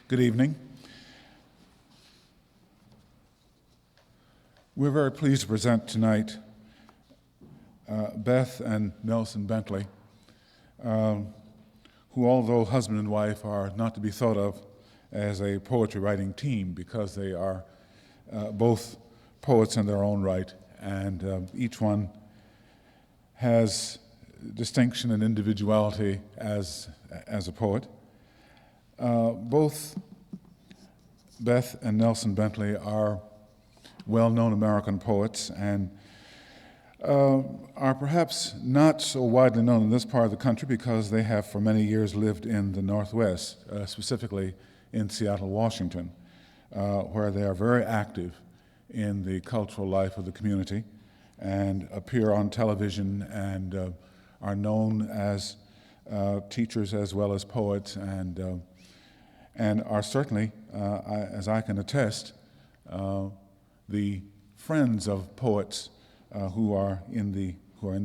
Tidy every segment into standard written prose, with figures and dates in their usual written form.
Good evening. We're very pleased to present tonight Beth and Nelson Bentley, who, although husband and wife, are not to be thought of as a poetry writing team because they are both poets in their own right, and each one has distinction and individuality as a poet. Both Beth and Nelson Bentley are well-known American poets and are perhaps not so widely known in this part of the country because they have for many years lived in the Northwest, specifically in Seattle, Washington, where they are very active in the cultural life of the community and appear on television and are known as teachers as well as poets and are certainly, as I can attest, the friends of poets who are in the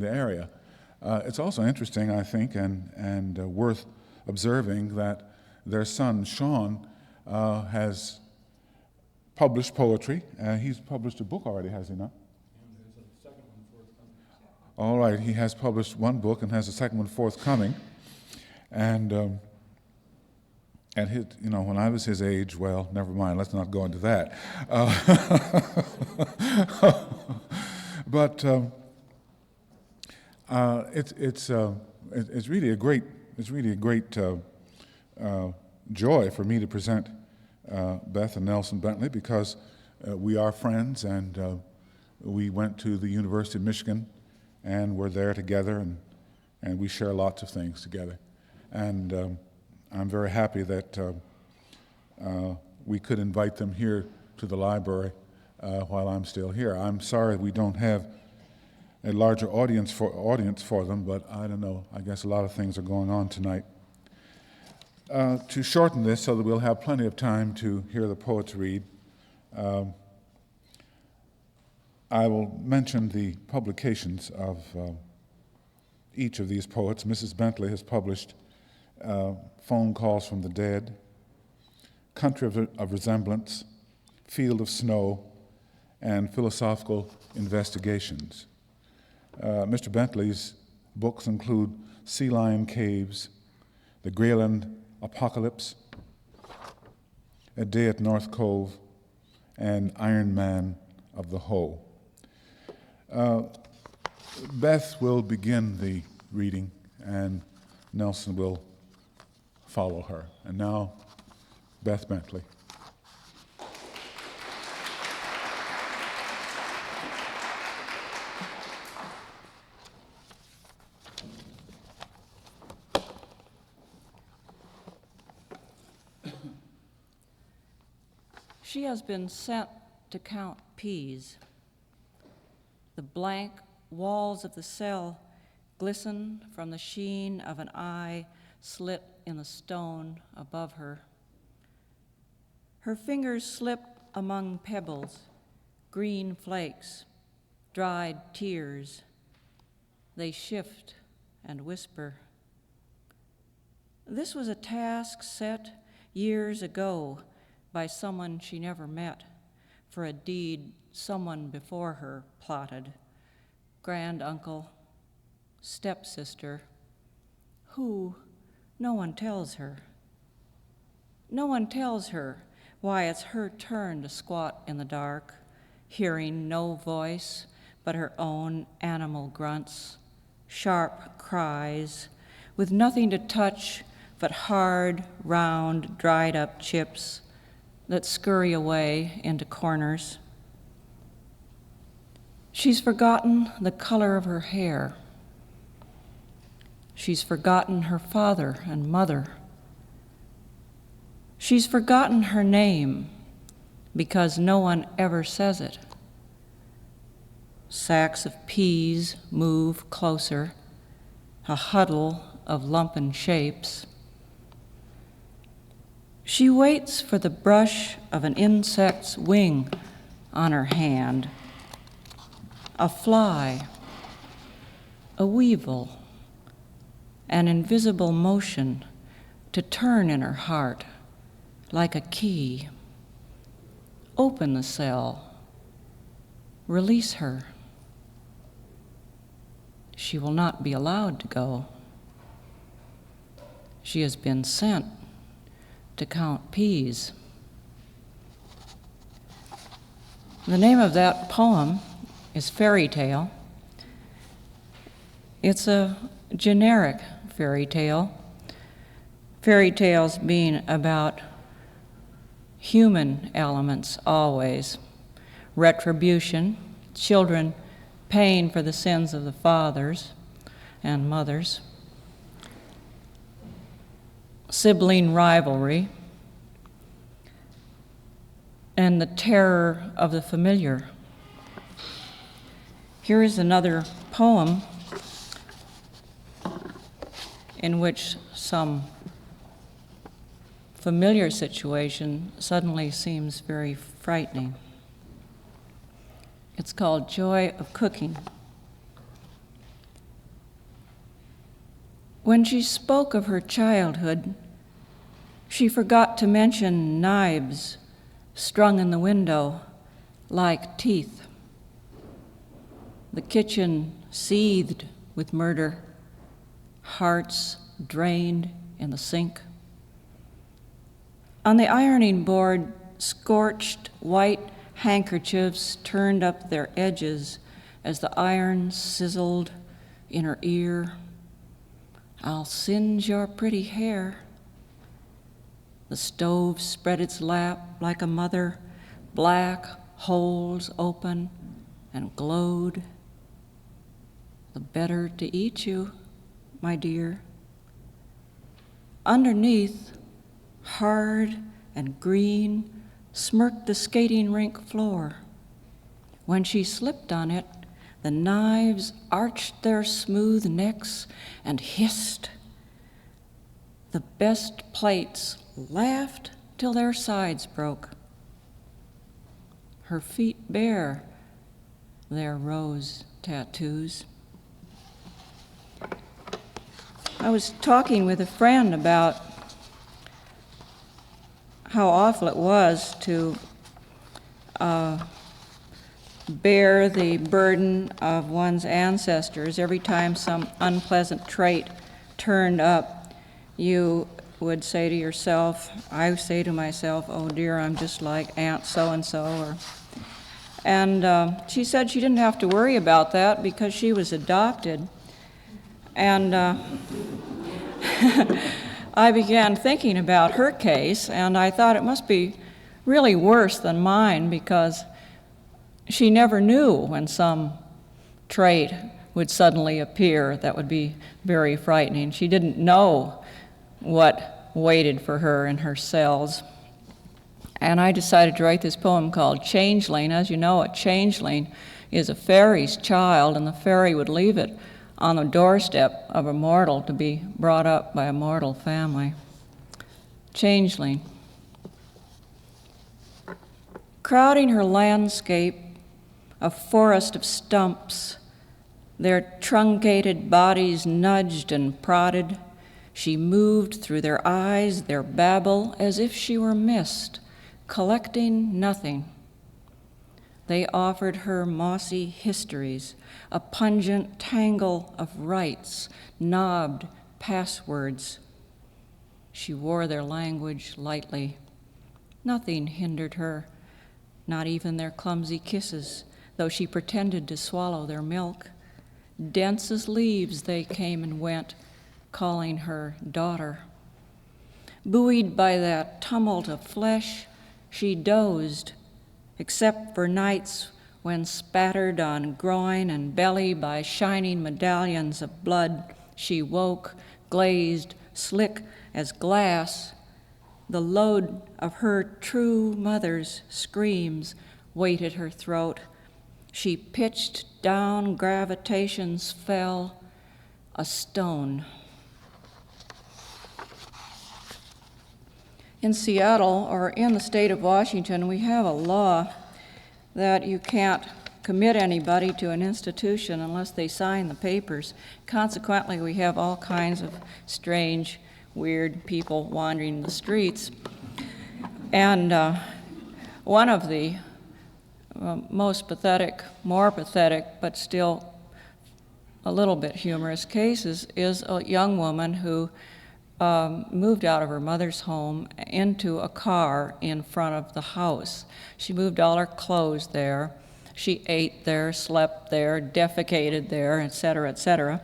area. It's also interesting, I think, and worth observing that their son Sean has published poetry. He's published a book already, has he not? There's a second one forthcoming. All right, he has published one book and has a second one forthcoming, and his, when I was his age, well, never mind. Let's not go into that. But it's really a great joy for me to present Beth and Nelson Bentley because we are friends and we went to the University of Michigan and we're there together and we share lots of things together. And I'm very happy that we could invite them here to the library while I'm still here. I'm sorry we don't have a larger audience for them, but I don't know. I guess a lot of things are going on tonight. To shorten this so that we'll have plenty of time to hear the poets read, I will mention the publications of each of these poets. Mrs. Bentley has published Phone Calls from the Dead, Country of Resemblance, Field of Snow, and Philosophical Investigations. Mr. Bentley's books include Sea Lion Caves, The Greyland Apocalypse, A Day at North Cove, and Iron Man of the Hoe. Beth will begin the reading, and Nelson will follow her. And now, Beth Bentley. She has been sent to count peas. The blank walls of the cell glisten from the sheen of an eye slit in the stone above her. Her fingers slip among pebbles, green flakes, dried tears. They shift and whisper. This was a task set years ago by someone she never met, for a deed someone before her plotted. Granduncle, stepsister, who? No one tells her. No one tells her why it's her turn to squat in the dark, hearing no voice but her own animal grunts, sharp cries, with nothing to touch but hard, round, dried-up chips that scurry away into corners. She's forgotten the color of her hair. She's forgotten her father and mother. She's forgotten her name because no one ever says it. Sacks of peas move closer, a huddle of lumpen shapes. She waits for the brush of an insect's wing on her hand, a fly, a weevil, an invisible motion to turn in her heart like a key. Open the cell. Release her. She will not be allowed to go. She has been sent to count peas. The name of that poem is Fairy Tale. It's a generic fairy tale. Fairy tales being about human elements always. Retribution, children paying for the sins of the fathers and mothers. Sibling rivalry, and the terror of the familiar. Here is another poem in which some familiar situation suddenly seems very frightening. It's called Joy of Cooking. When she spoke of her childhood, she forgot to mention knives strung in the window like teeth. The kitchen seethed with murder, hearts drained in the sink. On the ironing board, scorched white handkerchiefs turned up their edges as the iron sizzled in her ear. I'll singe your pretty hair. The stove spread its lap like a mother, black holes open and glowed. The better to eat you, my dear. Underneath, hard and green, smirked the skating rink floor. When she slipped on it, the knives arched their smooth necks and hissed. The best plates laughed till their sides broke. Her feet bare their rose tattoos. I was talking with a friend about how awful it was to bear the burden of one's ancestors. Every time some unpleasant trait turned up, you would say to yourself, I say to myself, oh dear, I'm just like Aunt so-and-so. And she said she didn't have to worry about that because she was adopted. And I began thinking about her case, and I thought it must be really worse than mine because she never knew when some trait would suddenly appear that would be very frightening. She didn't know what waited for her in her cells. And I decided to write this poem called Changeling. As you know, a changeling is a fairy's child, and the fairy would leave it on the doorstep of a mortal to be brought up by a mortal family. Changeling. Crowding her landscape, a forest of stumps, their truncated bodies nudged and prodded. She moved through their eyes, their babble, as if she were mist, collecting nothing. They offered her mossy histories, a pungent tangle of rites, knobbed passwords. She wore their language lightly. Nothing hindered her, not even their clumsy kisses, though she pretended to swallow their milk. Dense as leaves they came and went, calling her daughter. Buoyed by that tumult of flesh, she dozed, except for nights when spattered on groin and belly by shining medallions of blood, she woke, glazed, slick as glass. The load of her true mother's screams weighted her throat. She pitched down, gravitations fell, a stone. In Seattle, or in the state of Washington, we have a law that you can't commit anybody to an institution unless they sign the papers. Consequently, we have all kinds of strange, weird people wandering the streets. And one of the most pathetic, more pathetic, but still a little bit humorous cases is a young woman who moved out of her mother's home into a car in front of the house. She moved all her clothes there. She ate there, slept there, defecated there, et cetera, et cetera.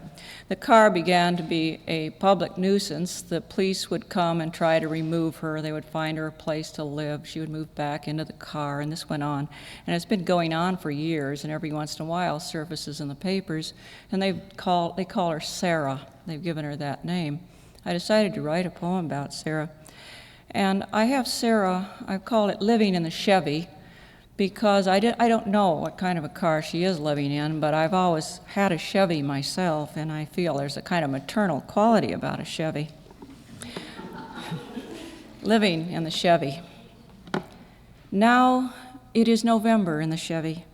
The car began to be a public nuisance. The police would come and try to remove her. They would find her a place to live. She would move back into the car, and this went on. And it's been going on for years, and every once in a while surfaces in the papers. And they call her Sarah. They've given her that name. I decided to write a poem about Sarah. And I have Sarah, I call it Living in the Chevy, because I don't know what kind of a car she is living in, but I've always had a Chevy myself, and I feel there's a kind of maternal quality about a Chevy. Living in the Chevy. Now it is November in the Chevy.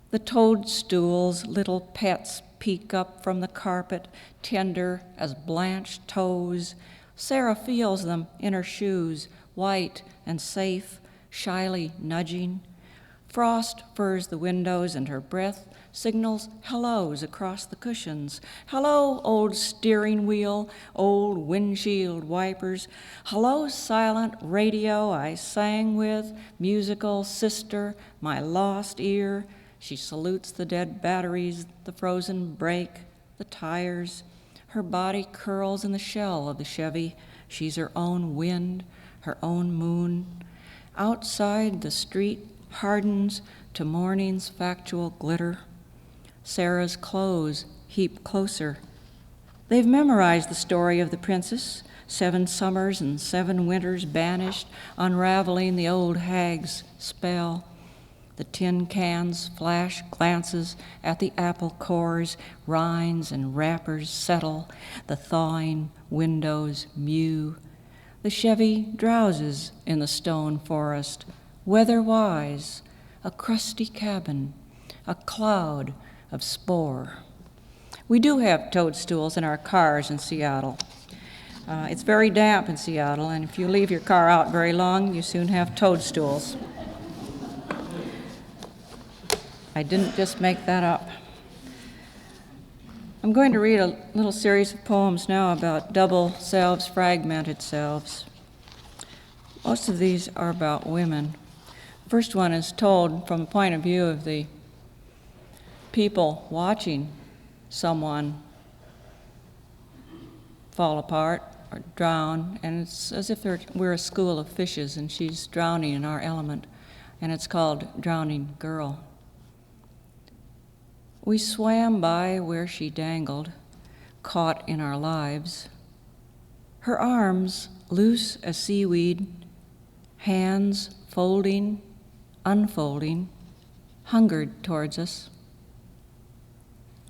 The toadstools, little pets, peek up from the carpet, tender as blanched toes. Sarah feels them in her shoes, white and safe, shyly nudging. Frost furs the windows, and her breath signals hellos across the cushions. Hello, old steering wheel, old windshield wipers. Hello, silent radio I sang with, musical sister, my lost ear. She salutes the dead batteries, the frozen brake, the tires. Her body curls in the shell of the Chevy. She's her own wind, her own moon. Outside, the street hardens to morning's factual glitter. Sarah's clothes heap closer. They've memorized the story of the princess, 7 summers and 7 winters banished, unraveling the old hag's spell. The tin cans flash glances at the apple cores, rinds and wrappers settle, the thawing windows mew. The Chevy drowses in the stone forest, weather-wise, a crusty cabin, a cloud of spore. We do have toadstools in our cars in Seattle. It's very damp in Seattle, and if you leave your car out very long, you soon have toadstools. I didn't just make that up. I'm going to read a little series of poems now about double selves, fragmented selves. Most of these are about women. The first one is told from the point of view of the people watching someone fall apart or drown, and it's as if we're a school of fishes and she's drowning in our element, and it's called Drowning Girl. We swam by where she dangled, caught in our lives. Her arms, loose as seaweed, hands folding, unfolding, hungered towards us.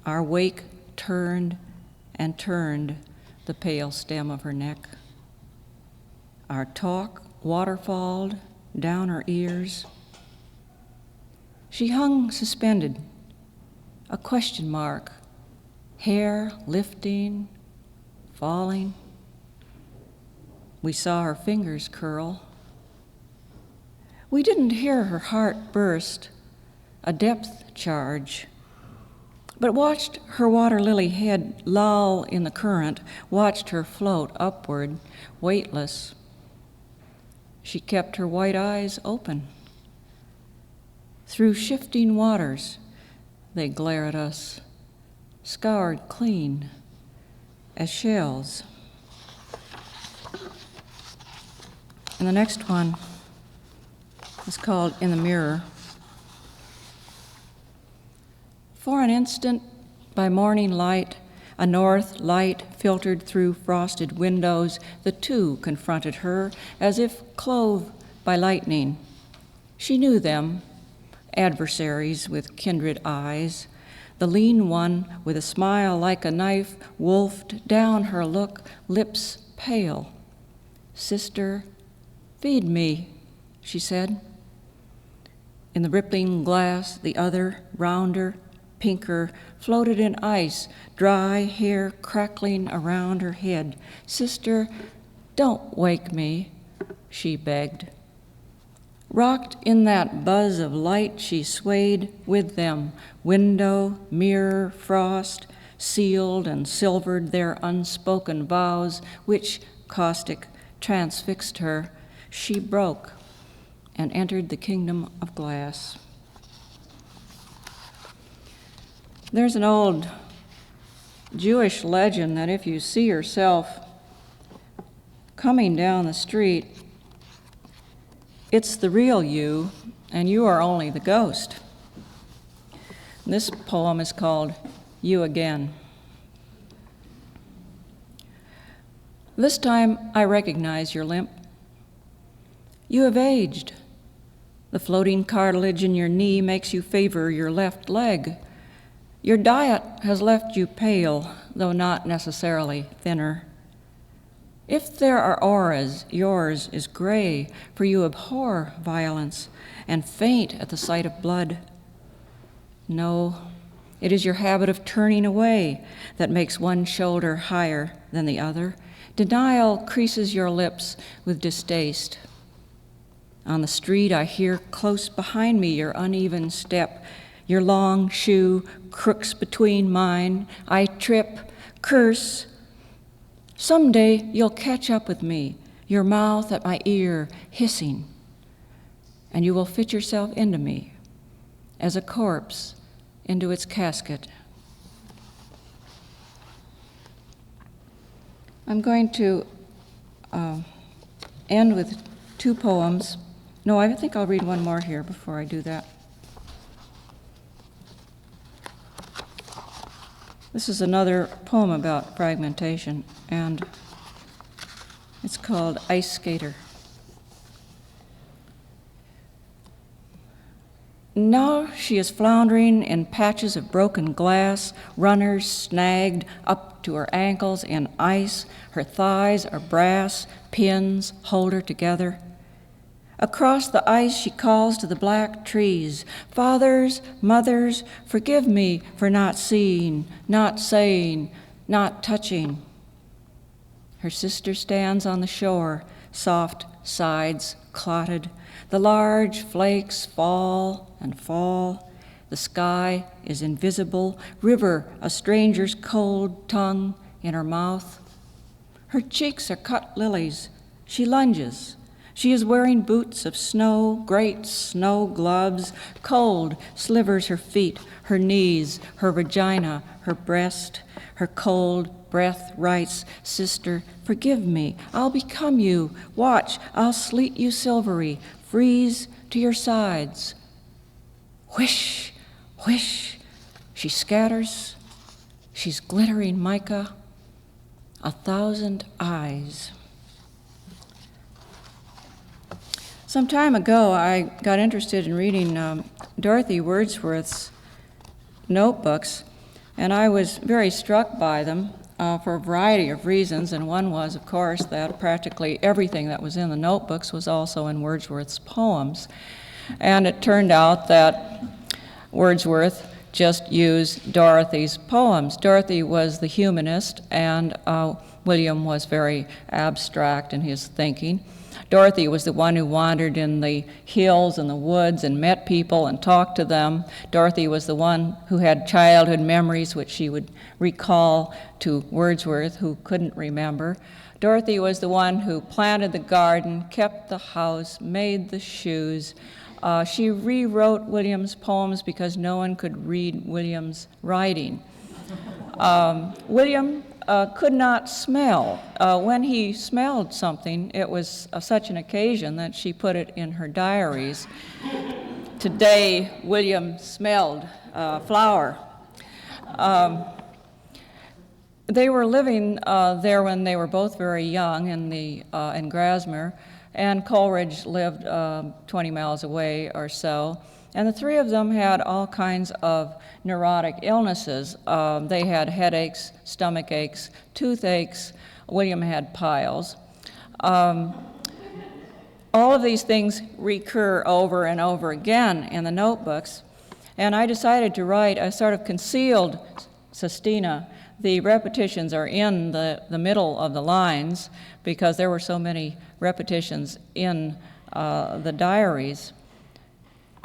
Our wake turned and turned the pale stem of her neck. Our talk waterfalled down her ears. She hung suspended, a question mark, hair lifting, falling. We saw her fingers curl. We didn't hear her heart burst, a depth charge, but watched her water lily head loll in the current, watched her float upward, weightless. She kept her white eyes open. Through shifting waters, they glare at us, scoured clean as shells. And the next one is called In the Mirror. For an instant, by morning light, a north light filtered through frosted windows, the two confronted her as if clove by lightning. She knew them, adversaries with kindred eyes. The lean one, with a smile like a knife, wolfed down her look, lips pale. "Sister, feed me," she said. In the rippling glass, the other, rounder, pinker, floated in ice, dry hair crackling around her head. "Sister, don't wake me," she begged. Rocked in that buzz of light, she swayed with them, window, mirror, frost, sealed and silvered their unspoken vows, which, caustic, transfixed her. She broke and entered the kingdom of glass. There's an old Jewish legend that if you see yourself coming down the street, it's the real you, and you are only the ghost. This poem is called You Again. This time I recognize your limp. You have aged. The floating cartilage in your knee makes you favor your left leg. Your diet has left you pale, though not necessarily thinner. If there are auras, yours is gray, for you abhor violence and faint at the sight of blood. No, it is your habit of turning away that makes one shoulder higher than the other. Denial creases your lips with distaste. On the street, I hear close behind me your uneven step. Your long shoe crooks between mine. I trip, curse. Someday you'll catch up with me, your mouth at my ear hissing, and you will fit yourself into me as a corpse into its casket. I'm going to end with two poems. No, I think I'll read one more here before I do that. This is another poem about fragmentation, and it's called Ice Skater. Now she is floundering in patches of broken glass, runners snagged up to her ankles in ice. Her thighs are brass, pins hold her together. Across the ice she calls to the black trees, "Fathers, mothers, forgive me for not seeing, not saying, not touching." Her sister stands on the shore, soft sides clotted. The large flakes fall and fall. The sky is invisible, river a stranger's cold tongue in her mouth. Her cheeks are cut lilies. She lunges. She is wearing boots of snow, great snow gloves. Cold slivers her feet, her knees, her vagina, her breast. Her cold breath writes, "Sister, forgive me. I'll become you. Watch, I'll sleet you silvery. Freeze to your sides." Whish, whish. She scatters. She's glittering mica. 1,000 eyes. Some time ago, I got interested in reading Dorothy Wordsworth's notebooks, and I was very struck by them for a variety of reasons, and one was, of course, that practically everything that was in the notebooks was also in Wordsworth's poems. And it turned out that Wordsworth just used Dorothy's poems. Dorothy was the humanist, and William was very abstract in his thinking. Dorothy was the one who wandered in the hills and the woods and met people and talked to them. Dorothy was the one who had childhood memories which she would recall to Wordsworth, who couldn't remember. Dorothy was the one who planted the garden, kept the house, made the shoes. She rewrote William's poems because no one could read William's writing. William could not smell. When he smelled something, it was such an occasion that she put it in her diaries. Today, William smelled flour. They were living there when they were both very young in Grasmere, and Coleridge lived 20 miles away or so. And the three of them had all kinds of neurotic illnesses. They had headaches, stomach aches, toothaches. William had piles. All of these things recur over and over again in the notebooks. And I decided to write a sort of concealed sestina. The repetitions are in the middle of the lines because there were so many repetitions in the diaries.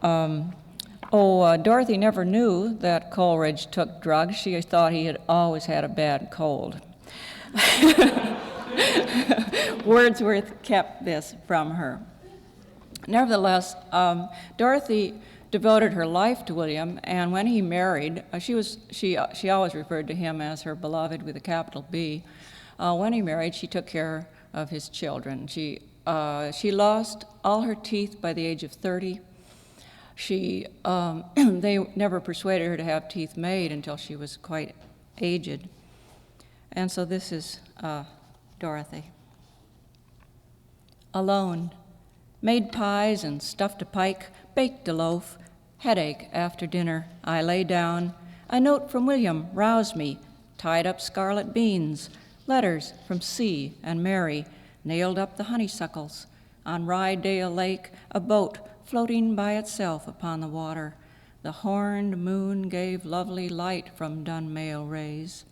Dorothy never knew that Coleridge took drugs. She thought he had always had a bad cold. Wordsworth kept this from her. Nevertheless, Dorothy devoted her life to William, and when he married, she always referred to him as her beloved with a capital B. When he married, she took care of his children. She lost all her teeth by the age of 30. They never persuaded her to have teeth made until she was quite aged. And so this is Dorothy. Alone, made pies and stuffed a pike, baked a loaf, headache after dinner. I lay down. A note from William roused me, tied up scarlet beans, letters from C and Mary, nailed up the honeysuckles. On Rydale Lake, a boat floating by itself upon the water. The horned moon gave lovely light from Dunmail rays.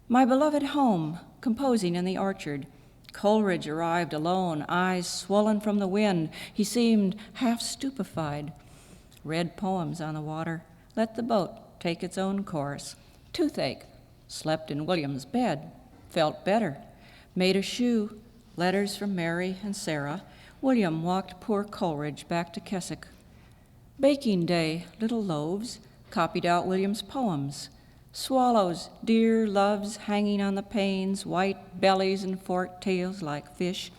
My beloved home, composing in the orchard. Coleridge arrived alone, eyes swollen from the wind. He seemed half stupefied. Read poems on the water. Let the boat take its own course. Toothache. Slept in William's bed. Felt better. Made a shoe. Letters from Mary and Sarah. William walked poor Coleridge back to Keswick. Baking day, little loaves. Copied out William's poems. Swallows, dear loves hanging on the panes, white bellies and forked tails like fish.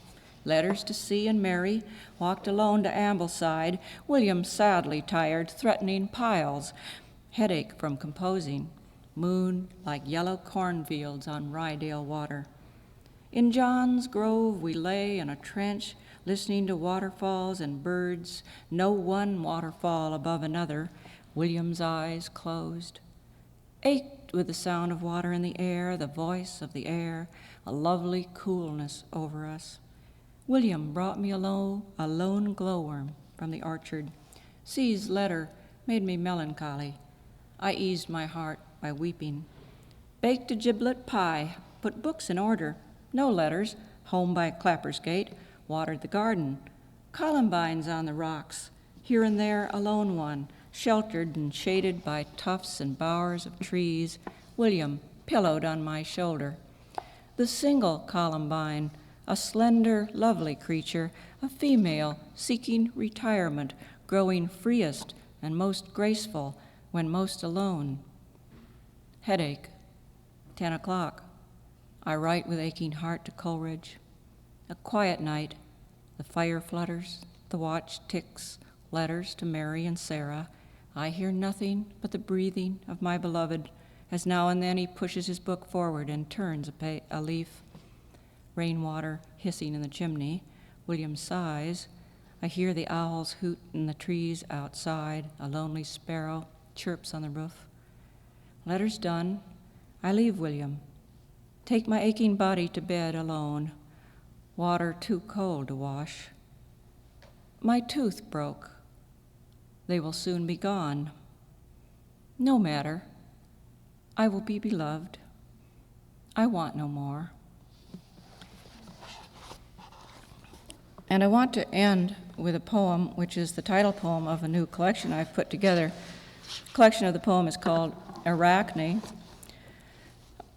Letters to C and Mary, walked alone to Ambleside. William sadly tired, threatening piles. Headache from composing. Moon like yellow cornfields on Rydale water. In John's Grove we lay in a trench, listening to waterfalls and birds, no one waterfall above another. William's eyes closed. Ached with the sound of water in the air, the voice of the air, a lovely coolness over us. William brought me a lone glowworm from the orchard. C's letter made me melancholy. I eased my heart by weeping. Baked a giblet pie, put books in order, no letters, home by Clapper's Gate, watered the garden. Columbines on the rocks, here and there a lone one, sheltered and shaded by tufts and bowers of trees. William pillowed on my shoulder. The single columbine, a slender, lovely creature, a female seeking retirement, growing freest and most graceful when most alone. Headache, 10 o'clock. I write with aching heart to Coleridge. A quiet night, the fire flutters, the watch ticks, letters to Mary and Sarah. I hear nothing but the breathing of my beloved, as now and then he pushes his book forward and turns a leaf. Rainwater hissing in the chimney. William sighs. I hear the owls hoot in the trees outside. A lonely sparrow chirps on the roof. Letters done, I leave William. Take my aching body to bed alone. Water too cold to wash. My tooth broke. They will soon be gone. No matter. I will be beloved. I want no more. And I want to end with a poem, which is the title poem of a new collection I've put together. The collection of the poem is called Arachne.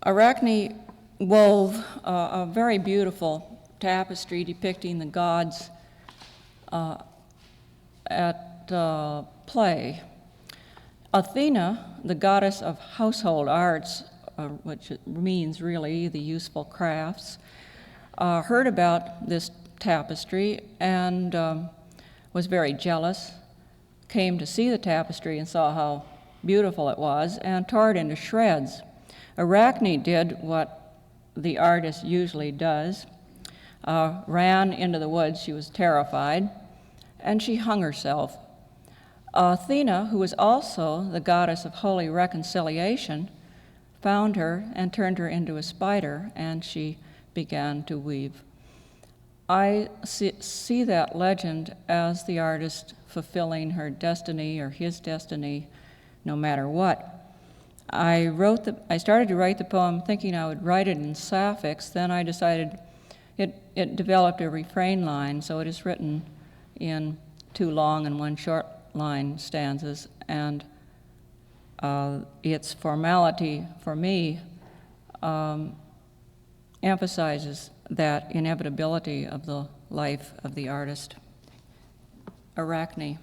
Arachne wove a very beautiful tapestry depicting the gods at play. Athena, the goddess of household arts, which means really the useful crafts, heard about this tapestry and was very jealous, came to see the tapestry and saw how beautiful it was and tore it into shreds. Arachne did what the artist usually does, ran into the woods. She was terrified, and she hung herself. Athena, who was also the goddess of holy reconciliation, found her and turned her into a spider, and she began to weave. I see that legend as the artist fulfilling her destiny or his destiny, no matter what. I started to write the poem thinking I would write it in sapphics. Then I decided it developed a refrain line, so it is written in 2 long and 1 short line stanzas, and its formality for me emphasizes that inevitability of the life of the artist. Arachne.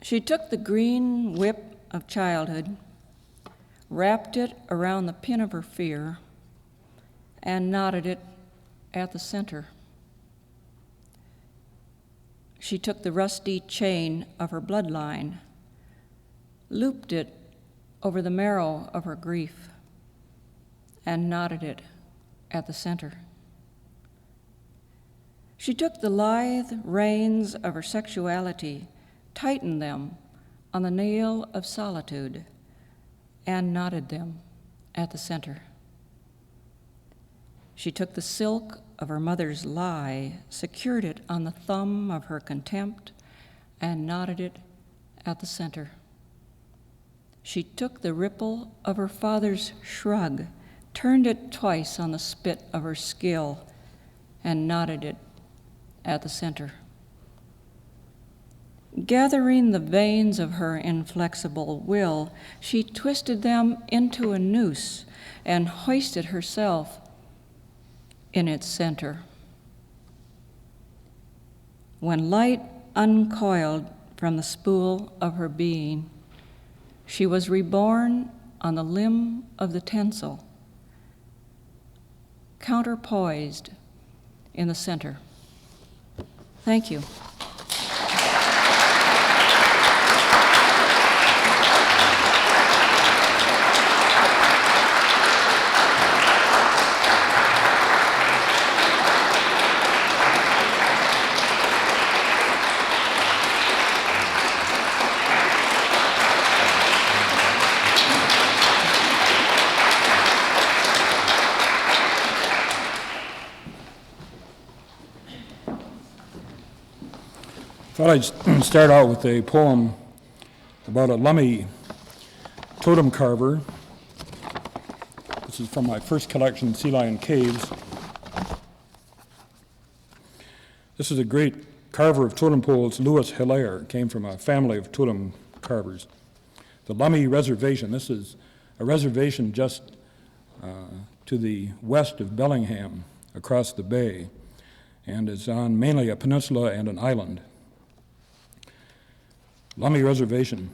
She took the green whip of childhood, wrapped it around the pin of her fear, and knotted it at the center. She took the rusty chain of her bloodline, looped it over the marrow of her grief, and knotted it at the center. She took the lithe reins of her sexuality, tightened them on the nail of solitude, and knotted them at the center. She took the silk of her mother's lie, secured it on the thumb of her contempt, and knotted it at the center. She took the ripple of her father's shrug, turned it twice on the spit of her skill, and knotted it at the center. Gathering the veins of her inflexible will, she twisted them into a noose and hoisted herself in its center. When light uncoiled from the spool of her being, she was reborn on the limb of the tinsel, counterpoised in the center. Thank you. Thought I'd start out with a poem about a Lummi totem carver. This is from my first collection, Sea Lion Caves. This is a great carver of totem poles, Louis Hilaire, came from a family of totem carvers. The Lummi Reservation, this is a reservation just to the west of Bellingham, across the bay, and is on mainly a peninsula and an island. Lummi Reservation.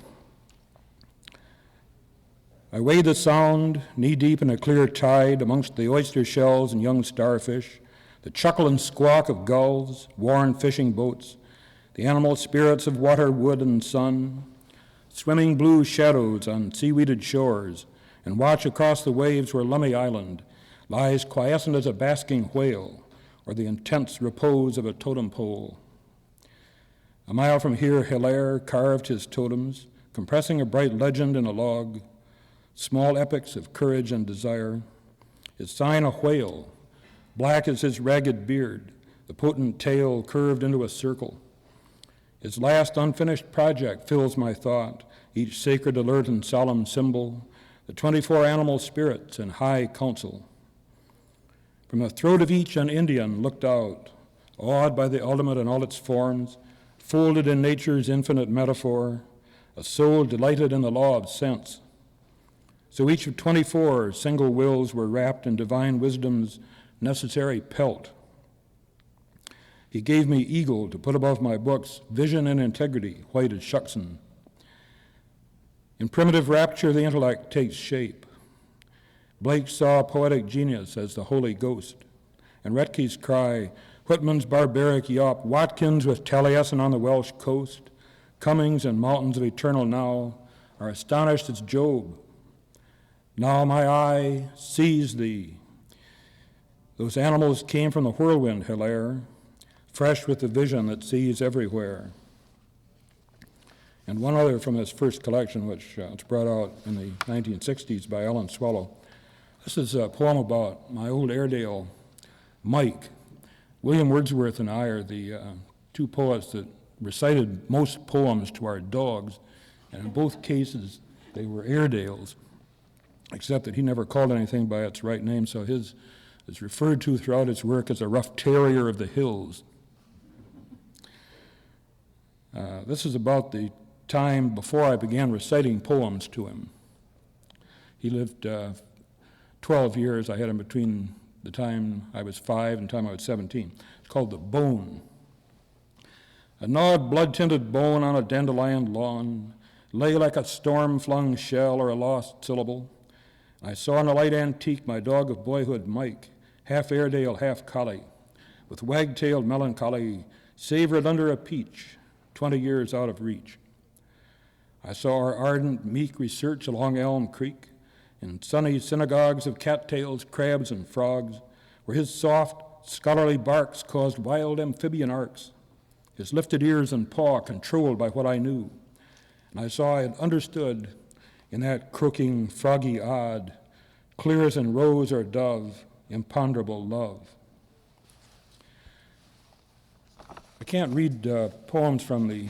I wade the sound, knee-deep in a clear tide, amongst the oyster shells and young starfish, the chuckle and squawk of gulls, worn fishing boats, the animal spirits of water, wood, and sun, swimming blue shadows on seaweeded shores, and watch across the waves where Lummi Island lies quiescent as a basking whale, or the intense repose of a totem pole. A mile from here, Hilaire carved his totems, compressing a bright legend in a log, small epics of courage and desire. His sign a whale, black as his ragged beard, the potent tail curved into a circle. His last unfinished project fills my thought, each sacred, alert, and solemn symbol, the 24 animal spirits in high council. From the throat of each an Indian looked out, awed by the ultimate in all its forms, folded in nature's infinite metaphor, a soul delighted in the law of sense. So each of 24 single wills were wrapped in divine wisdom's necessary pelt. He gave me eagle to put above my books, vision and integrity, white as shucksen. In primitive rapture, the intellect takes shape. Blake saw poetic genius as the Holy Ghost, and Retke's cry, Whitman's barbaric yawp, Watkins with Taliesin on the Welsh coast, Cummings and mountains of eternal now, are astonished as Job. Now my eye sees thee. Those animals came from the whirlwind, Hilaire, fresh with the vision that sees everywhere. And one other from this first collection, which was brought out in the 1960s by Ellen Swallow. This is a poem about my old Airedale, Mike. William Wordsworth and I are the two poets that recited most poems to our dogs, and in both cases, they were Airedales. except that he never called anything by its right name, so his is referred to throughout his work as a rough terrier of the hills. This is about the time before I began reciting poems to him. He lived 12 years. I had him between the time I was 5 and the time I was 17. It's called The Bone. A gnawed, blood-tinted bone on a dandelion lawn lay like a storm-flung shell or a lost syllable. I saw in a light antique my dog of boyhood, Mike, half Airedale, half collie, with wag-tailed melancholy, savored under a peach, 20 years out of reach. I saw our ardent, meek research along Elm Creek, in sunny synagogues of cattails, crabs, and frogs, where his soft, scholarly barks caused wild amphibian arcs, his lifted ears and paw controlled by what I knew. And I saw I had understood in that croaking, froggy odd, clear as in rose or dove, imponderable love. I can't read poems from the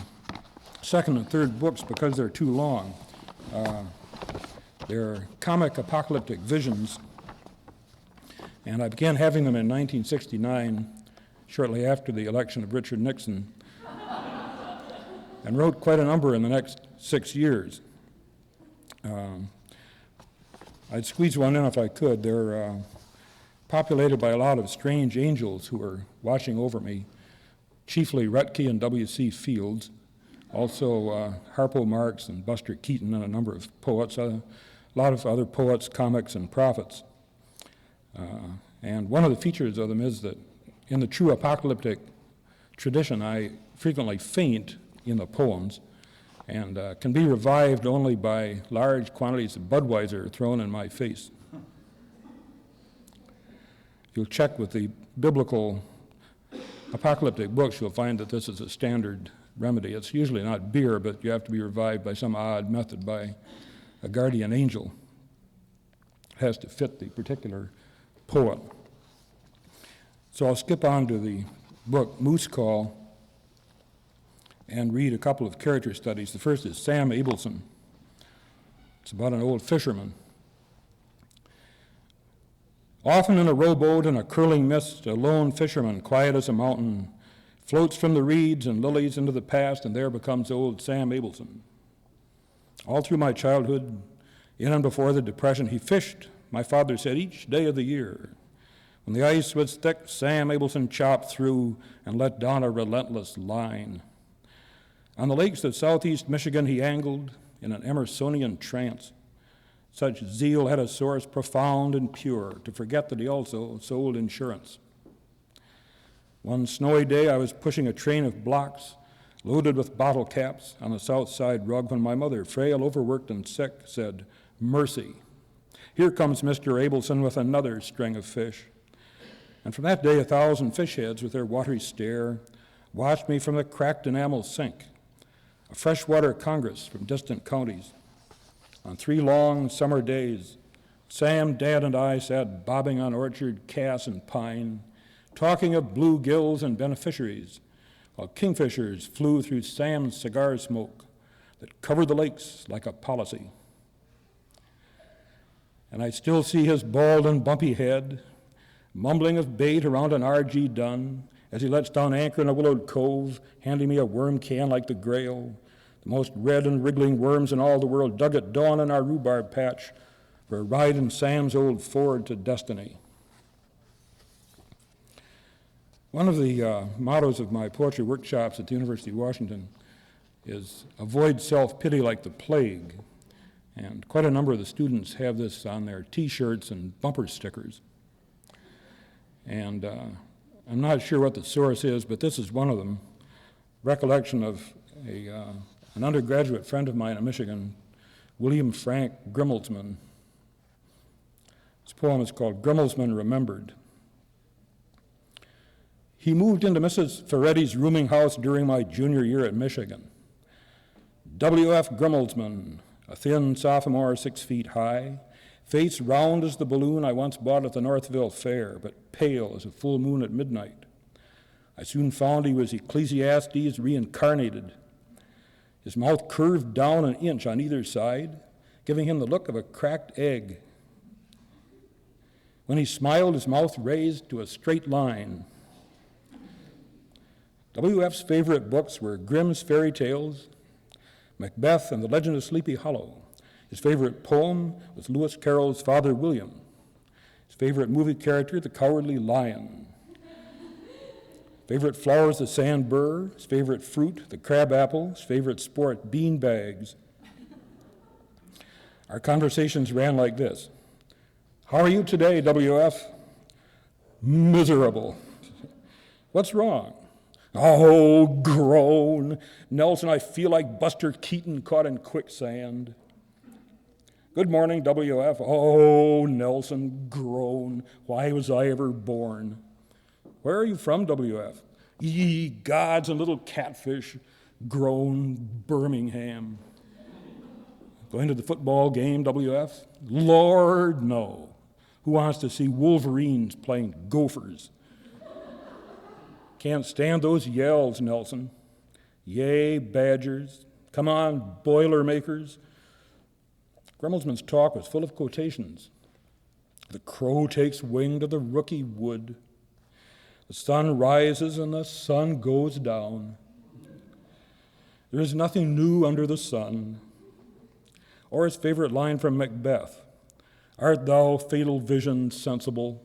second and third books because they're too long. They're comic apocalyptic visions, and I began having them in 1969, shortly after the election of Richard Nixon, and wrote quite a number in the next 6 years. I'd squeeze one in if I could. They're populated by a lot of strange angels who are watching over me, chiefly Rutke and W.C. Fields, also Harpo Marx and Buster Keaton and a number of poets, a lot of other poets, comics, and prophets. And one of the features of them is that in the true apocalyptic tradition, I frequently faint in the poems and can be revived only by large quantities of Budweiser thrown in my face. If you'll check with the biblical apocalyptic books, you'll find that this is a standard remedy. It's usually not beer, but you have to be revived by some odd method by a guardian angel. It has to fit the particular poet. So I'll skip on to the book Moose Call and read a couple of character studies. The first is Sam Abelson. It's about an old fisherman. Often in a rowboat in a curling mist, a lone fisherman, quiet as a mountain, floats from the reeds and lilies into the past, and there becomes old Sam Abelson. All through my childhood, in and before the Depression, he fished, my father said, each day of the year. When the ice was thick, Sam Abelson chopped through and let down a relentless line. On the lakes of southeast Michigan, he angled in an Emersonian trance. Such zeal had a source profound and pure, to forget that he also sold insurance. One snowy day, I was pushing a train of blocks loaded with bottle caps on the south side rug when my mother, frail, overworked, and sick, said, "Mercy. Here comes Mr. Abelson with another string of fish." And from that day, 1,000 fish heads with their watery stare watched me from the cracked enamel sink, a freshwater congress from distant counties. On 3 long summer days, Sam, Dad, and I sat bobbing on orchard, cass, and pine, talking of bluegills and beneficiaries, while kingfishers flew through Sam's cigar smoke that covered the lakes like a policy. And I still see his bald and bumpy head, mumbling of bait around an R.G. Dunn, as he lets down anchor in a willowed cove, handing me a worm can like the Grail, the most red and wriggling worms in all the world, dug at dawn in our rhubarb patch for a ride in Sam's old Ford to destiny. One of the mottos of my poetry workshops at the University of Washington is avoid self-pity like the plague. And quite a number of the students have this on their T-shirts and bumper stickers. And I'm not sure what the source is, but this is one of them. Recollection of an undergraduate friend of mine in Michigan, William Frank Grimmelsman. His poem is called Grimmelsman Remembered. He moved into Mrs. Ferretti's rooming house during my junior year at Michigan. W.F. Grimmelsman, a thin sophomore 6 feet high, face round as the balloon I once bought at the Northville Fair, but pale as a full moon at midnight. I soon found he was Ecclesiastes reincarnated. His mouth curved down an inch on either side, giving him the look of a cracked egg When he smiled, his mouth raised to a straight line. W.F.'s favorite books were Grimm's fairy tales, Macbeth, and The Legend of Sleepy Hollow. His favorite poem was Lewis Carroll's Father William. His favorite movie character, the Cowardly Lion. Favorite flowers, the sand burr. His favorite fruit, the crab apple. His favorite sport, bean bags. Our conversations ran like this. How are you today, W.F.? Miserable. What's wrong? Oh, groan. Nelson, I feel like Buster Keaton caught in quicksand. Good morning, W.F. Oh, Nelson, groan. Why was I ever born? Where are you from, W.F.? Ye gods and little catfish, groan, Birmingham. Going to the football game, W.F.? Lord, no. Who wants to see Wolverines playing Gophers? Can't stand those yells, Nelson. Yay, Badgers. Come on, Boilermakers. Grumblesman's talk was full of quotations. The crow takes wing to the rookie wood. The sun rises and the sun goes down. There is nothing new under the sun. Or his favorite line from Macbeth, art thou, fatal vision, sensible?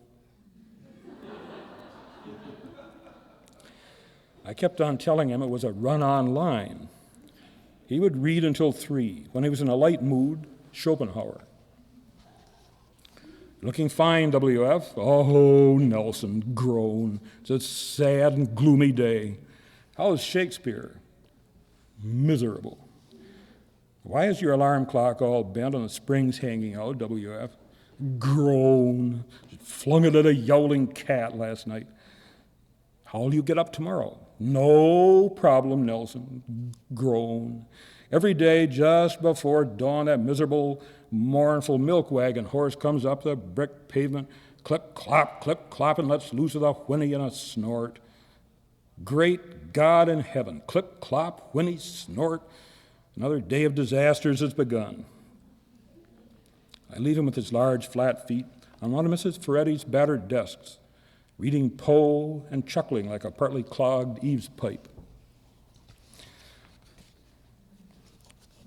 I kept on telling him it was a run-on line. He would read until 3. When he was in a light mood, Schopenhauer. Looking fine, W.F. Oh, Nelson, groan. It's a sad and gloomy day. How is Shakespeare? Miserable. Why is your alarm clock all bent and the springs hanging out, W.F.? Groan. Flung it at a yowling cat last night. How'll you get up tomorrow? No problem, Nelson. Groan. Every day just before dawn, that miserable, mournful milk wagon horse comes up the brick pavement, clip, clop, and lets loose with a whinny and a snort. Great God in heaven, clip, clop, whinny, snort. Another day of disasters has begun. I leave him with his large, flat feet on one of Mrs. Ferretti's battered desks, reading Poe and chuckling like a partly clogged eaves pipe.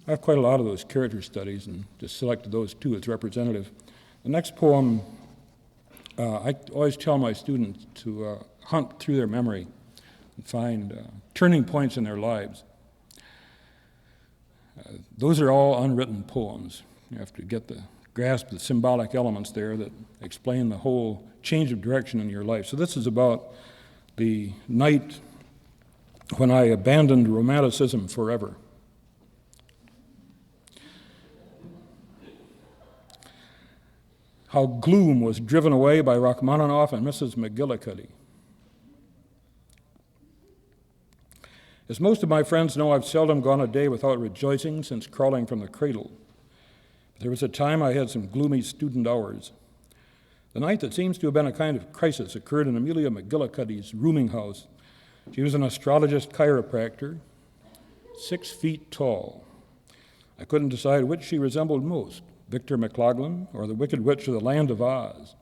I have quite a lot of those character studies and just selected those two as representative. The next poem, I always tell my students to hunt through their memory and find turning points in their lives. Those are all unwritten poems. You have to grasp the symbolic elements there that explain the whole change of direction in your life. So this is about the night when I abandoned romanticism forever. How gloom was driven away by Rachmaninoff and Mrs. McGillicuddy. As most of my friends know, I've seldom gone a day without rejoicing since crawling from the cradle. But there was a time I had some gloomy student hours. The night that seems to have been a kind of crisis occurred in Amelia McGillicuddy's rooming house. She was an astrologist chiropractor, 6 feet tall. I couldn't decide which she resembled most, Victor McLaughlin or the Wicked Witch of the Land of Oz.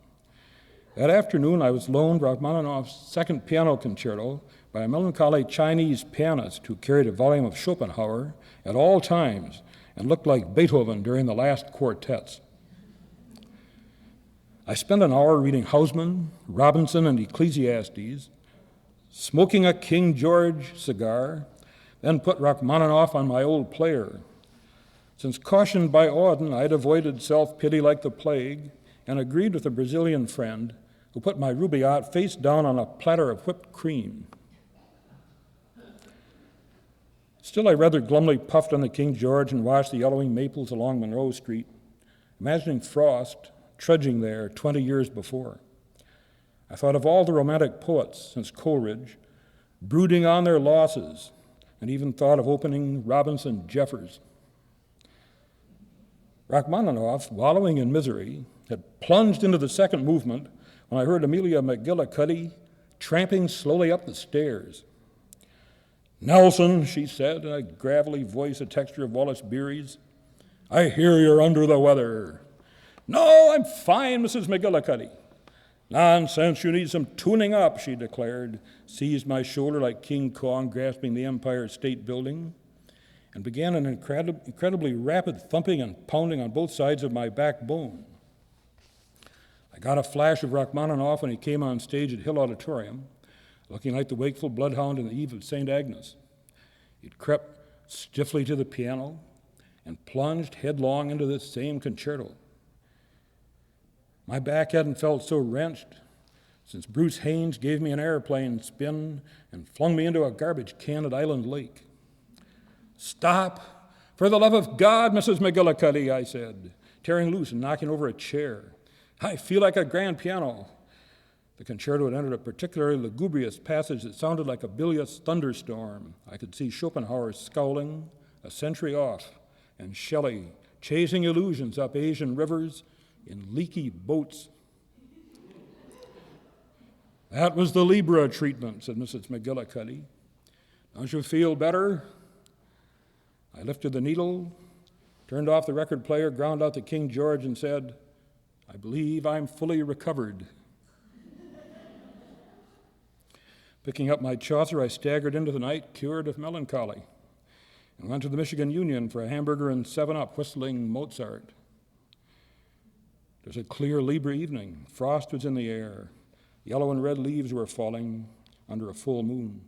That afternoon, I was loaned Rachmaninoff's second piano concerto by a melancholy Chinese pianist who carried a volume of Schopenhauer at all times and looked like Beethoven during the last quartets. I spent an hour reading Hausmann, Robinson, and Ecclesiastes, smoking a King George cigar, then put Rachmaninoff on my old player. Since cautioned by Auden, I'd avoided self-pity like the plague and agreed with a Brazilian friend who put my Rubaiyat face down on a platter of whipped cream. Still, I rather glumly puffed on the King George and watched the yellowing maples along Monroe Street, imagining Frost trudging there 20 years before. I thought of all the romantic poets since Coleridge, brooding on their losses, and even thought of opening Robinson Jeffers. Rachmaninoff, wallowing in misery, had plunged into the second movement when I heard Amelia McGillicuddy tramping slowly up the stairs. "Nelson," she said in a gravelly voice, a texture of Wallace Beery's, "I hear you're under the weather." "No, I'm fine, Mrs. McGillicuddy." "Nonsense, you need some tuning up," she declared, seized my shoulder like King Kong grasping the Empire State Building, and began an incredibly rapid thumping and pounding on both sides of my backbone. I got a flash of Rachmaninoff when he came on stage at Hill Auditorium, looking like the wakeful bloodhound on the eve of St. Agnes. He'd crept stiffly to the piano and plunged headlong into this same concerto. My back hadn't felt so wrenched since Bruce Haynes gave me an airplane spin and flung me into a garbage can at Island Lake. "Stop! For the love of God, Mrs. McGillicuddy," I said, tearing loose and knocking over a chair. "I feel like a grand piano." The concerto had entered a particularly lugubrious passage that sounded like a bilious thunderstorm. I could see Schopenhauer scowling a century off, and Shelley chasing illusions up Asian rivers in leaky boats. "That was the Libra treatment," said Mrs. McGillicuddy. "Don't you feel better?" I lifted the needle, turned off the record player, ground out the King George, and said, "I believe I'm fully recovered." Picking up my Chaucer, I staggered into the night, cured of melancholy, and went to the Michigan Union for a hamburger and 7-Up, whistling Mozart. It was a clear Libra evening. Frost was in the air. Yellow and red leaves were falling under a full moon.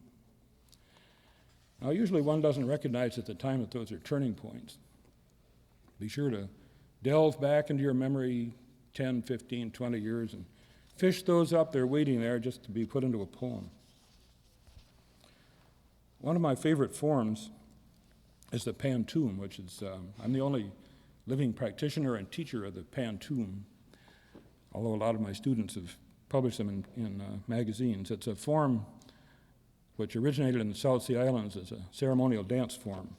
Now, usually one doesn't recognize at the time that those are turning points. Be sure to delve back into your memory 10, 15, 20 years and fish those up. They're waiting there just to be put into a poem. One of my favorite forms is the pantoum, which is, I'm the only living practitioner and teacher of the pantoum, although a lot of my students have published them in magazines. It's a form which originated in the South Sea Islands as a ceremonial dance form.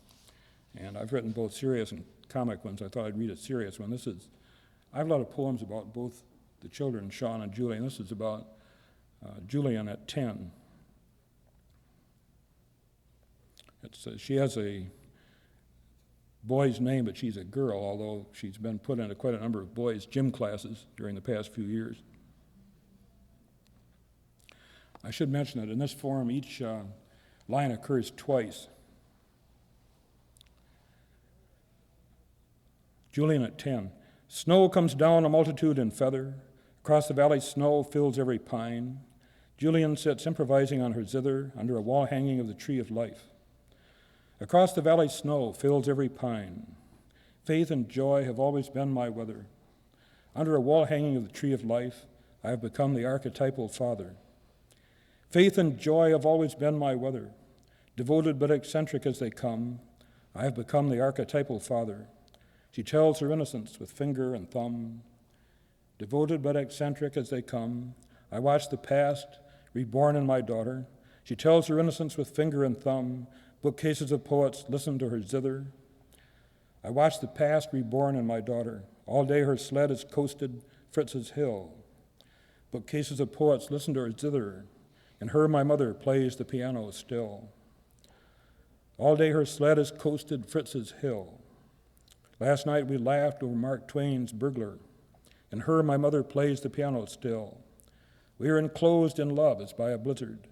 And I've written both serious and comic ones. I thought I'd read a serious one. I have a lot of poems about both the children, Sean and Julian. This is about Julian at 10. She has a boy's name, but she's a girl, although she's been put into quite a number of boys' gym classes during the past few years. I should mention that in this form, each line occurs twice. Julian at 10. Snow comes down a multitude in feather. Across the valley snow fills every pine. Julian sits improvising on her zither under a wall hanging of the tree of life. Across the valley snow fills every pine. Faith and joy have always been my weather. Under a wall hanging of the tree of life, I have become the archetypal father. Faith and joy have always been my weather. Devoted but eccentric as they come, I have become the archetypal father. She tells her innocence with finger and thumb. Devoted but eccentric as they come, I watch the past reborn in my daughter. She tells her innocence with finger and thumb. Bookcases of poets listen to her zither. I watch the past reborn in my daughter. All day her sled has coasted Fritz's hill. Bookcases of poets listen to her zither. In her my mother plays the piano still. All day her sled has coasted Fritz's hill. Last night we laughed over Mark Twain's Burglar. In her my mother plays the piano still. We are enclosed in love as by a blizzard.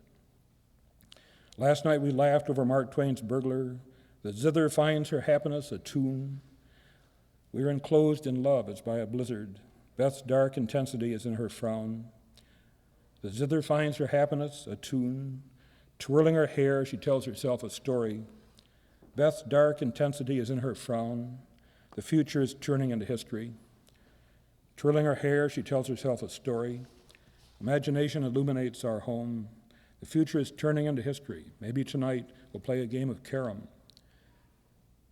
Last night we laughed over Mark Twain's Burglar. The zither finds her happiness a tune. We are enclosed in love as by a blizzard. Beth's dark intensity is in her frown. The zither finds her happiness a tune. Twirling her hair, she tells herself a story. Beth's dark intensity is in her frown. The future is turning into history. Twirling her hair, she tells herself a story. Imagination illuminates our home. The future is turning into history. Maybe tonight we'll play a game of carom.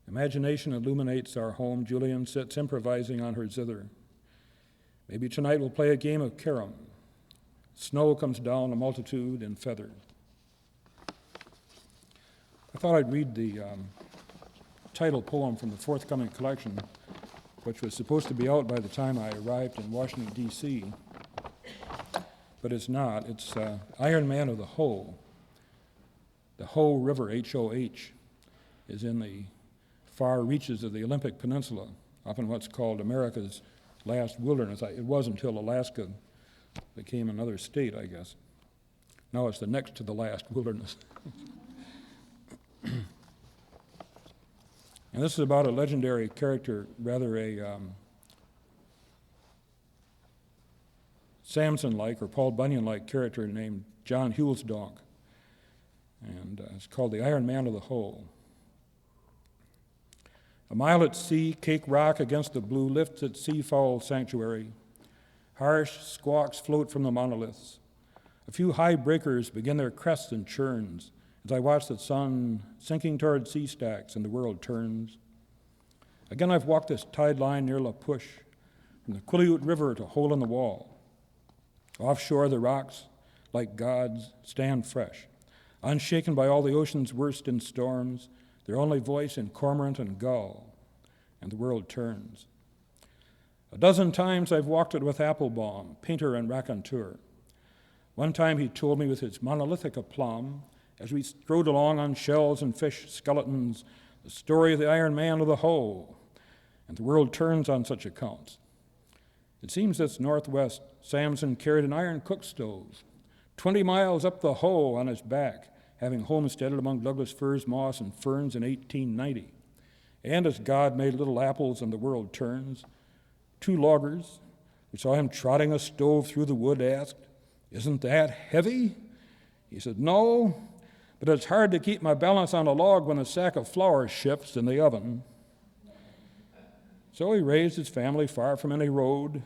Imagination illuminates our home. Julian sits improvising on her zither. Maybe tonight we'll play a game of carom. Snow comes down a multitude in feather. I thought I'd read the title poem from the forthcoming collection, which was supposed to be out by the time I arrived in Washington, D.C., but it's not. It's Iron Man of the Ho. The Ho River, H-O-H, is in the far reaches of the Olympic Peninsula, up in what's called America's last wilderness. It was until Alaska became another state, I guess. Now it's the next to the last wilderness. And this is about a legendary character, rather a Samson-like or Paul Bunyan-like character named John Hulsdonk. And it's called The Iron Man of the Hoe. A mile at sea, Cake Rock against the blue lifts its seafowl sanctuary. Harsh squawks float from the monoliths. A few high breakers begin their crests and churns as I watch the sun sinking toward sea stacks and the world turns. Again, I've walked this tide line near La Push, from the Quileute River to Hole in the Wall. Offshore, the rocks, like gods, stand fresh, unshaken by all the ocean's worst in storms, their only voice in cormorant and gull, and the world turns. A dozen times I've walked it with Applebaum, painter and raconteur. One time he told me with his monolithic aplomb, as we strode along on shells and fish skeletons, the story of the Iron Man of the Hoe, and the world turns on such accounts. It seems this northwest, Samson carried an iron cook stove, 20 miles up the Hoe on his back, having homesteaded among Douglas firs, moss, and ferns in 1890. And as God made little apples and the world turns, 2 loggers who saw him trotting a stove through the wood asked, "Isn't that heavy?" He said, "No, but it's hard to keep my balance on a log when a sack of flour shifts in the oven." So he raised his family far from any road,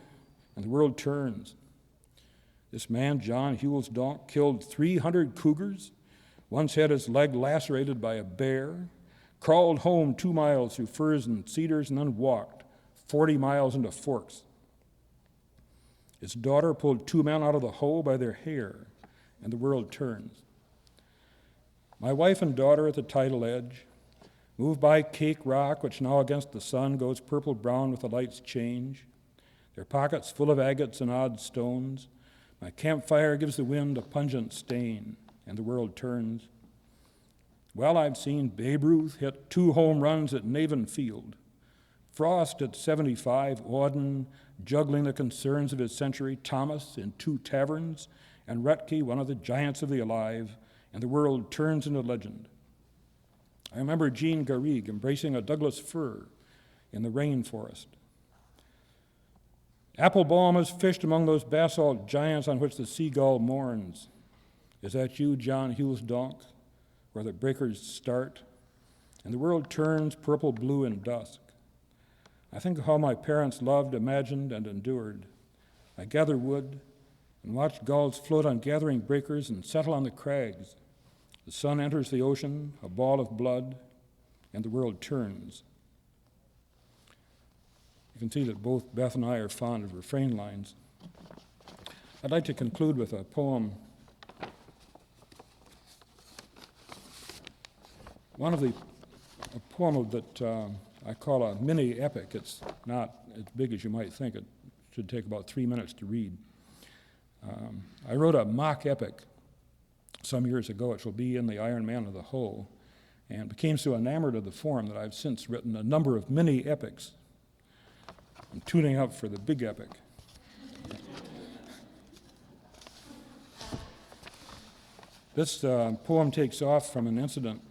and the world turns. This man, John Hulsdonk, killed 300 cougars, once had his leg lacerated by a bear, crawled home 2 miles through firs and cedars, and then walked 40 miles into Forks. His daughter pulled 2 men out of the Hoe by their hair, and the world turns. My wife and daughter at the tidal edge, moved by Cake Rock, which now against the sun goes purple-brown with the light's change, their pockets full of agates and odd stones. My campfire gives the wind a pungent stain, and the world turns. Well, I've seen Babe Ruth hit 2 home runs at Navin Field, Frost at 75, Auden juggling the concerns of his century, Thomas in 2 taverns, and Rutke, one of the giants of the alive, and the world turns into legend. I remember Jean Garrigue embracing a Douglas fir in the rainforest. Applebaum has fished among those basalt giants on which the seagull mourns. Is that you, John Hulsdonk, where the breakers start, and the world turns purple-blue in dusk? I think of how my parents loved, imagined, and endured. I gather wood and watch gulls float on gathering breakers and settle on the crags. The sun enters the ocean, a ball of blood, and the world turns. You can see that both Beth and I are fond of refrain lines. I'd like to conclude with a poem. A poem that I call a mini epic. It's not as big as you might think. It should take about 3 minutes to read. I wrote a mock epic some years ago. It will be in The Iron Man of the Hoe, and became so enamored of the form that I've since written a number of mini epics. I'm tuning up for the big epic. This poem takes off from an incident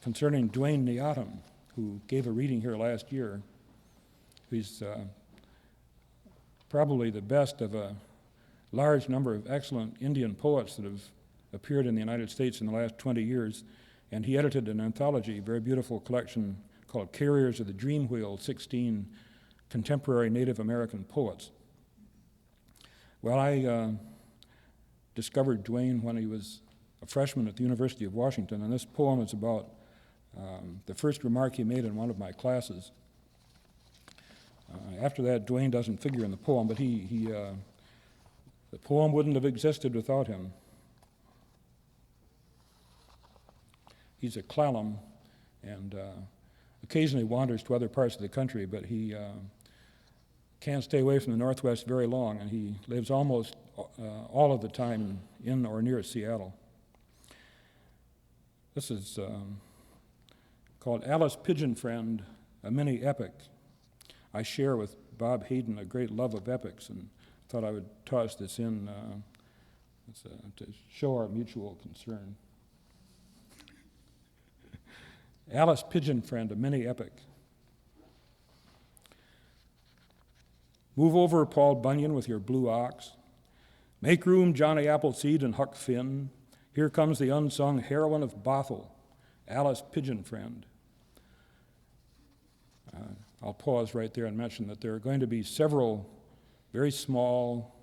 concerning Dwayne Neatom, who gave a reading here last year. He's probably the best of a large number of excellent Indian poets that have appeared in the United States in the last 20 years, and he edited an anthology, a very beautiful collection called Carriers of the Dream Wheel, 16 contemporary Native American poets. Well, I discovered Dwayne when he was a freshman at the University of Washington, and this poem is about the first remark he made in one of my classes. After that, Dwayne doesn't figure in the poem, but the poem wouldn't have existed without him. He's a Clallam and occasionally wanders to other parts of the country, but he can't stay away from the Northwest very long, and he lives almost all of the time in or near Seattle. This is called Alice Pigeon Friend, a mini epic I share with Bob Hayden a great love of epics, and thought I would toss this in to show our mutual concern. Alice Pigeon Friend, a mini epic. Move over, Paul Bunyan, with your blue ox. Make room, Johnny Appleseed and Huck Finn. Here comes the unsung heroine of Bothell, Alice Pigeon Friend. I'll pause right there and mention that there are going to be several very small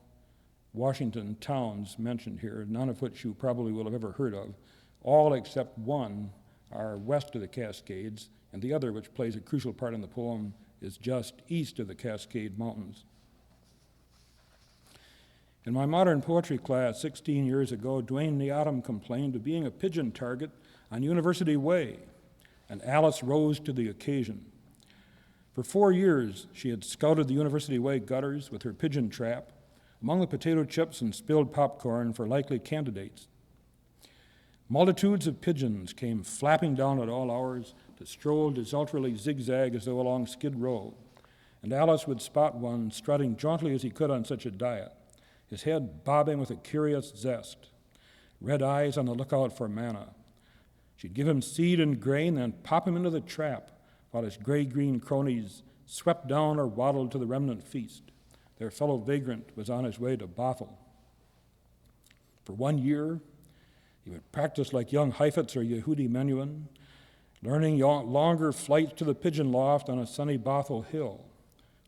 Washington towns mentioned here, none of which you probably will have ever heard of. All except one are west of the Cascades, and the other, which plays a crucial part in the poem, is just east of the Cascade Mountains. In my modern poetry class 16 years ago, Dwayne Neodham complained of being a pigeon target on University Way, and Alice rose to the occasion. For 4 years, she had scouted the University Way gutters with her pigeon trap, among the potato chips and spilled popcorn for likely candidates. Multitudes of pigeons came flapping down at all hours to stroll desultorily zigzag as though along Skid Row, and Alice would spot one strutting jauntily as he could on such a diet, his head bobbing with a curious zest, red eyes on the lookout for manna. She'd give him seed and grain, then pop him into the trap, while his gray-green cronies swept down or waddled to the remnant feast. Their fellow vagrant was on his way to Bothell. For 1 year, he would practice like young Heifetz or Yehudi Menuhin, learning longer flights to the pigeon loft on a sunny Bothell hill.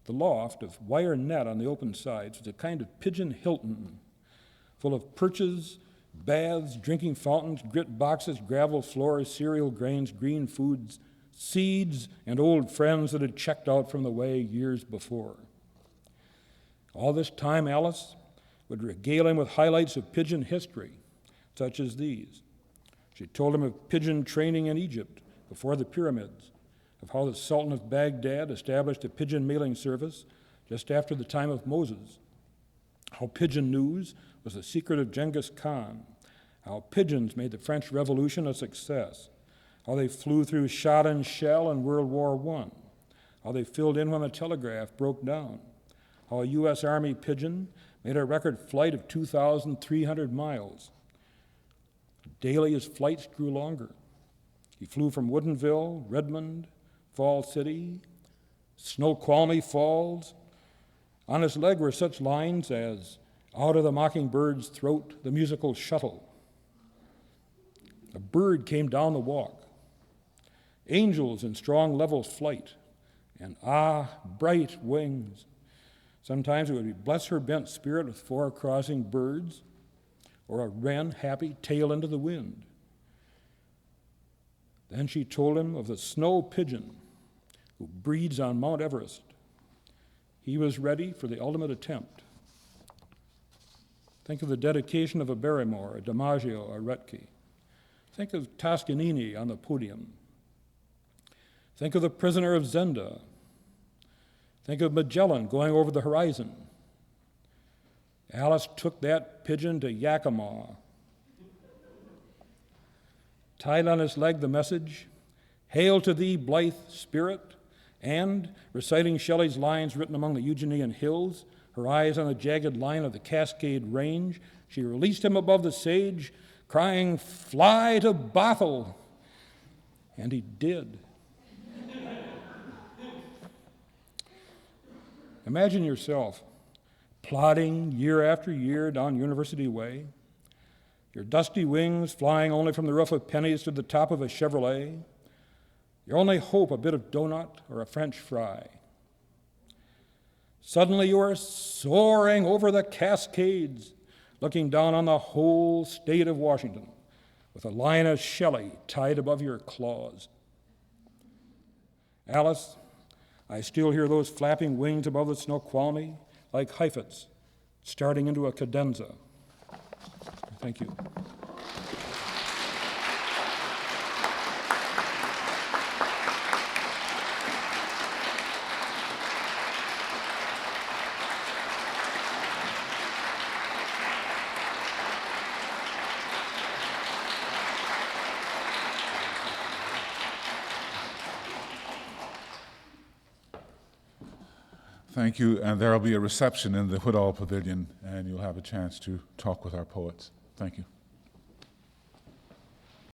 The loft, of wire net on the open sides, was a kind of pigeon Hilton, full of perches, baths, drinking fountains, grit boxes, gravel floors, cereal grains, green foods, seeds, and old friends that had checked out from the way years before. All this time, Alice would regale him with highlights of pigeon history, such as these. She told him of pigeon training in Egypt before the pyramids, of how the Sultan of Baghdad established a pigeon mailing service just after the time of Moses, how pigeon news was the secret of Genghis Khan, how pigeons made the French Revolution a success, how they flew through shot and shell in World War I, how they filled in when the telegraph broke down, how a U.S. Army pigeon made a record flight of 2,300 miles. Daily his flights grew longer. He flew from Woodinville, Redmond, Fall City, Snoqualmie Falls. On his leg were such lines as, "Out of the mockingbird's throat, the musical shuttle." A bird came down the walk. Angels in strong level flight, and bright wings. Sometimes it would be bless her bent spirit with 4 crossing birds, or a wren happy tail into the wind. Then she told him of the snow pigeon who breeds on Mount Everest. He was ready for the ultimate attempt. Think of the dedication of a Barrymore, a DiMaggio, a Retke. Think of Toscanini on the podium. Think of the prisoner of Zenda. Think of Magellan going over the horizon. Alice took that pigeon to Yakima. Tied on his leg the message, "Hail to thee, blithe spirit," and, reciting Shelley's lines written among the Euganean hills, her eyes on the jagged line of the Cascade Range, she released him above the sage, crying, "Fly to Bothell!" And he did. Imagine yourself plodding year after year down University Way, your dusty wings flying only from the roof of Penny's to the top of a Chevrolet, your only hope a bit of donut or a French fry. Suddenly you are soaring over the Cascades, looking down on the whole state of Washington, with a line of Shelley tied above your claws. Alice, I still hear those flapping wings above the Snoqualmie, like Heifetz, starting into a cadenza. Thank you. Thank you, and there will be a reception in the Woodall Pavilion, and you'll have a chance to talk with our poets. Thank you.